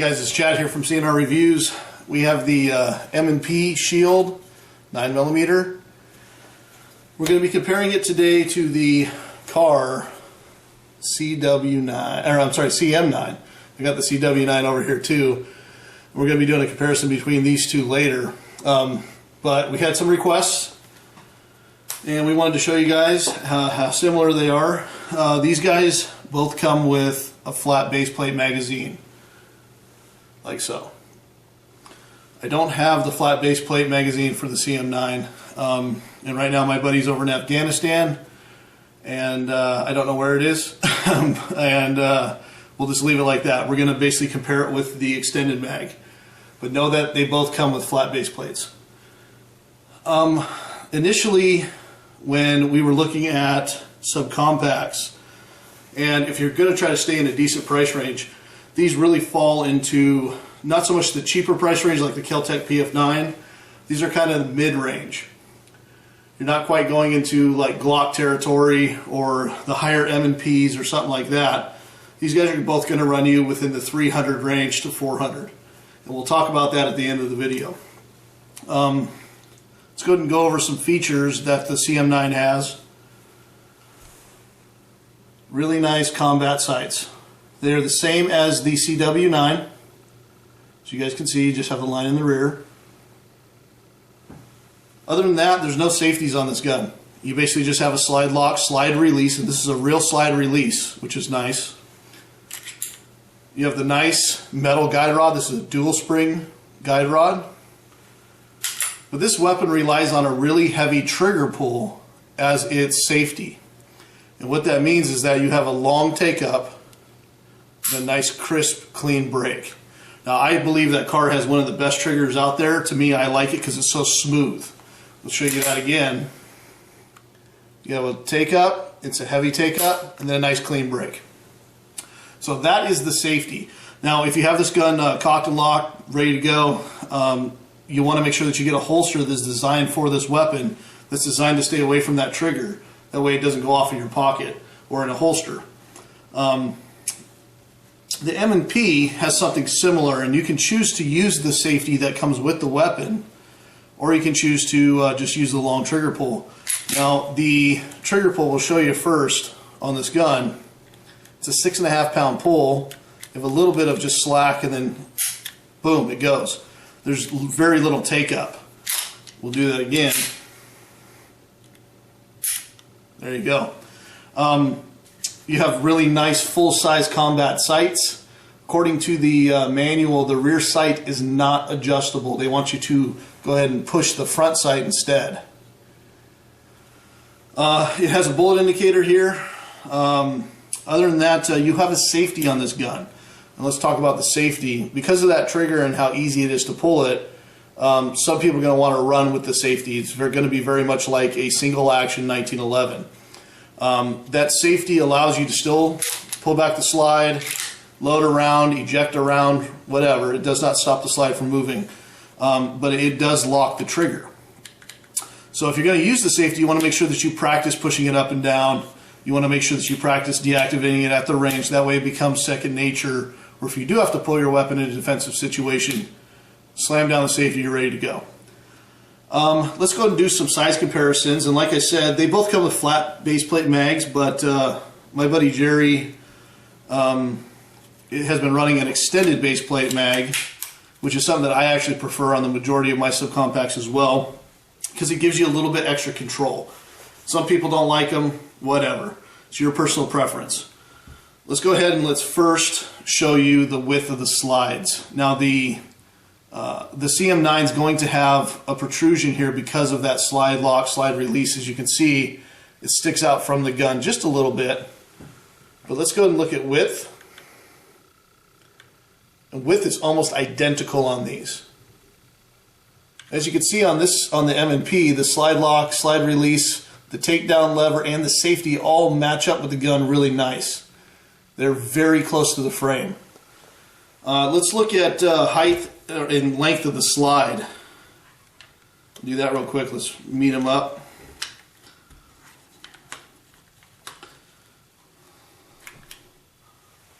Hey guys, it's Chad here from CNR Reviews. We have the M&P Shield 9mm. We're going to be comparing it today to the Kahr CW9, or I'm sorry, CM9. I got the CW9 over here too. We're going to be doing a comparison between these two later. But we had some requests, and we wanted to show you guys how similar they are. These guys both come with a flat base plate magazine, like so. I don't have the flat base plate magazine for the CM9, and right now my buddy's over in Afghanistan, and I don't know where it is, and we'll just leave it like that. We're going to basically compare it with the extended mag, but know that they both come with flat base plates. Initially, when we were looking at subcompacts, and if you're going to try to stay in a decent price range, these really fall into not so much the cheaper price range like the Kel-Tec PF9. These are kind of mid-range. You're not quite going into like Glock territory or the higher M&Ps or something like that. These guys are both going to run you within the 300 range to 400. And we'll talk about that at the end of the video. Let's go ahead and go over some features that the CM9 has. Really nice combat sights. They're the same as the CW9. So you guys can see, you just have the line in the rear. Other than that, there's no safeties on this gun. You basically just have a slide lock, slide release, and this is a real slide release, which is nice. You have the nice metal guide rod. This is a dual spring guide rod. But this weapon relies on a really heavy trigger pull as its safety. And what that means is that you have a long take up and a nice crisp clean break. Now I believe that Kahr has one of the best triggers out there. To me, I like it because it's so smooth. Let's show you that again. You have a take up, it's a heavy take up, and then a nice clean break. So that is the safety. Now if you have this gun cocked and locked, ready to go, you want to make sure that you get a holster that's designed for this weapon, that's designed to stay away from that trigger. That way it doesn't go off in your pocket or in a holster. The M&P has something similar, and you can choose to use the safety that comes with the weapon, or you can choose to just use the long trigger pull. Now the trigger pull we'll show you first on this gun. It's a 6.5 pound pull. You have a little bit of just slack, and then boom, it goes. There's very little take up. We'll do that again. There you go. You have really nice full-size combat sights. According to the manual, the rear sight is not adjustable. They want you to go ahead and push the front sight instead. It has a bullet indicator here. Other than that, you have a safety on this gun. And let's talk about the safety. Because of that trigger and how easy it is to pull it, some people are going to want to run with the safety. It's going to be very much like a single action 1911. That safety allows you to still pull back the slide, load around, eject around, whatever. It does not stop the slide from moving, but it does lock the trigger. So if you're going to use the safety, you want to make sure that you practice pushing it up and down. You want to make sure that you practice deactivating it at the range. That way it becomes second nature. Or if you do have to pull your weapon in a defensive situation, slam down the safety, you're ready to go. Let's go ahead and do some size comparisons. And like I said, they both come with flat base plate mags, but my buddy Jerry has been running an extended base plate mag, which is something that I actually prefer on the majority of my subcompacts as well, because it gives you a little bit extra control. Some people don't like them, whatever. It's your personal preference. Let's go ahead and let's first show you the width of the slides. Now the CM9 is going to have a protrusion here because of that slide lock, slide release. As you can see, it sticks out from the gun just a little bit. But let's go ahead and look at width. And width is almost identical on these. As you can see on the M&P, the slide lock, slide release, the takedown lever, and the safety all match up with the gun really nice. They're very close to the frame. Let's look at height and length of the slide. Do that real quick. Let's meet them up.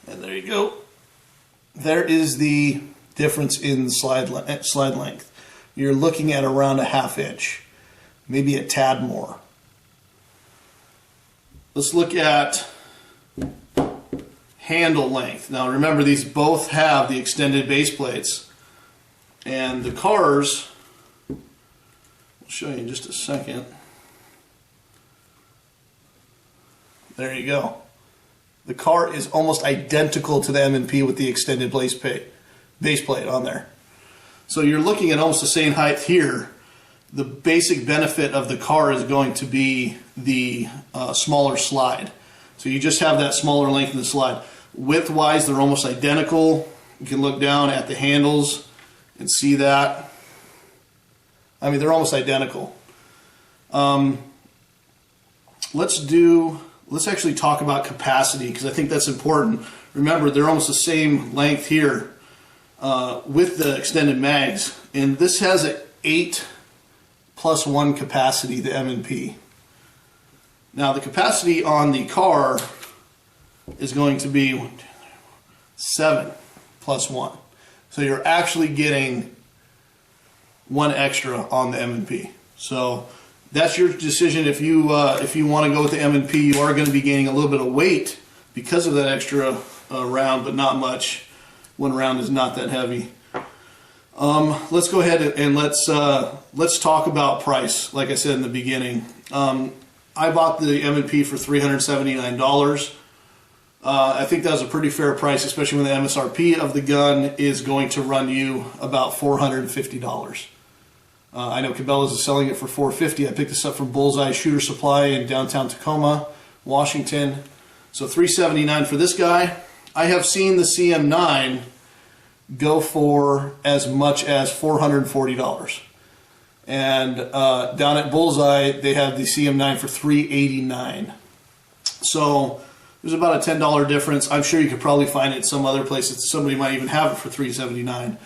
And there you go. there is the difference in the slide length. You're looking at around a 1/2 inch, maybe a tad more. Let's look at handle length. Now remember, these both have the extended base plates, and the Kahrs, I'll show you in just a second. There you go. The Kahr is almost identical to the M&P with the extended base plate on there. So you're looking at almost the same height here. The basic benefit of the Kahr is going to be the smaller slide. So you just have that smaller length in the slide. Width-wise, they're almost identical. You can look down at the handles and see that. I mean, they're almost identical. Let's actually talk about capacity, because I think that's important. Remember, they're almost the same length here with the extended mags, and this has an 8+1 capacity, the M&P. Now the capacity on the Kahr is going to be 7+1. So you're actually getting one extra on the M&P. So that's your decision. If you want to go with the M&P, you are going to be gaining a little bit of weight because of that extra round, but not much. One round is not that heavy. Let's go ahead and let's talk about price. Like I said in the beginning, I bought the M&P for $379. I think that was a pretty fair price, especially when the MSRP of the gun is going to run you about $450. I know Cabela's is selling it for $450. I picked this up from Bullseye Shooter Supply in downtown Tacoma, Washington. So $379 for this guy. I have seen the CM9 go for as much as $440. And down at Bullseye, they have the CM9 for $389. So there's about a $10 difference. I'm sure you could probably find it in some other places. Somebody might even have it for $379.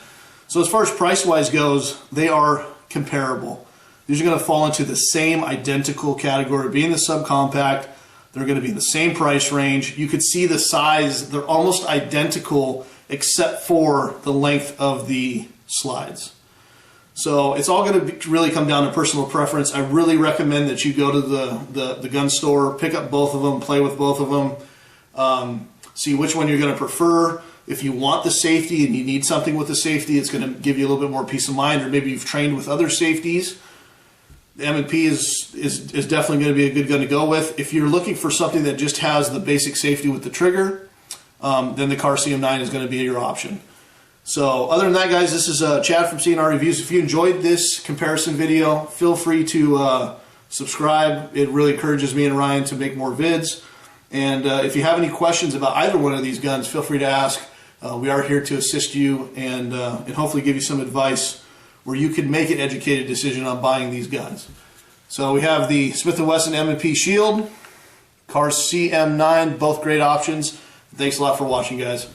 So as far as price-wise goes, they are comparable. These are going to fall into the same identical category, being the subcompact. They're going to be in the same price range. You could see the size. They're almost identical except for the length of the slides. So it's all going to really come down to personal preference. I really recommend that you go to the gun store, pick up both of them, play with both of them, see which one you're going to prefer. If you want the safety and you need something with the safety, it's going to give you a little bit more peace of mind, or maybe you've trained with other safeties. The M&P is definitely going to be a good gun to go with. If you're looking for something that just has the basic safety with the trigger, then the Kahr CM9 is going to be your option. So other than that, guys, this is Chad from C&R Reviews. If you enjoyed this comparison video, feel free to subscribe. It really encourages me and Ryan to make more vids. And if you have any questions about either one of these guns, feel free to ask. We are here to assist you and hopefully give you some advice where you can make an educated decision on buying these guns. So we have the Smith & Wesson M&P Shield, Kahr CM9, both great options. Thanks a lot for watching, guys.